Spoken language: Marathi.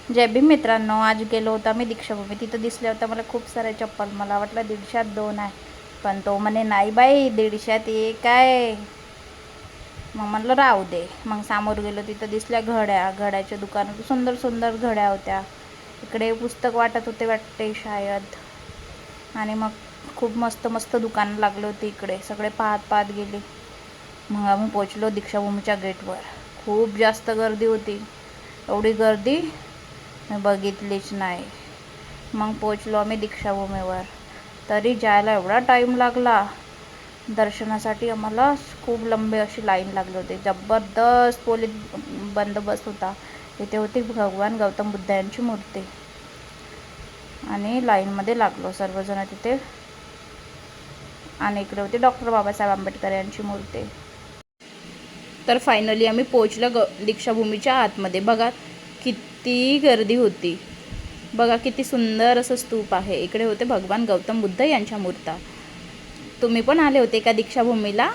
जय भीम मित्रांनो, आज गेलो होतो आम्ही दीक्षाभूमी. तिथं दिसल्या होत्या मला खूप साऱ्या चप्पल. मला वाटलं 150त 2 आहे, पण तो म्हणे नाही बाई 150त 1 आहे. मग म्हणलं राहू दे. मग समोर गेलो, तिथं दिसल्या घड्याच्या दुकानात सुंदर सुंदर घड्या होत्या. इकडे पुस्तक वाटत होते वाटते शायद. आणि मग खूप मस्त मस्त दुकानं लागली होती इकडे. सगळे पाहत पाहत गेले. मग आम्ही पोचलो दीक्षाभूमीच्या गेटवर. खूप जास्त गर्दी होती. एवढी गर्दी मी बघितलीच नाही. मग पोचलो आम्ही दीक्षाभूमीवर. तरी जायला एवढा टाईम लागला. दर्शनासाठी आम्हाला खूप लंबी अशी लाईन लागली होती. जबरदस्त पोलीस बंदोबस्त होता. इथे होती भगवान गौतम बुद्ध यांची मूर्ती. आणि लाईनमध्ये लागलो सर्वजण तिथे. आणि इकडे होती डॉक्टर बाबासाहेब आंबेडकर यांची मूर्ती. तर फायनली आम्ही पोचलो दीक्षाभूमीच्या आतमध्ये. बघा किती गर्दी होती. बघा किती सुंदर असं स्तूप आहे. इकडे होते भगवान गौतम बुद्ध यांच्या मूर्त्या. तुम्ही पण आले होते का दीक्षाभूमीला?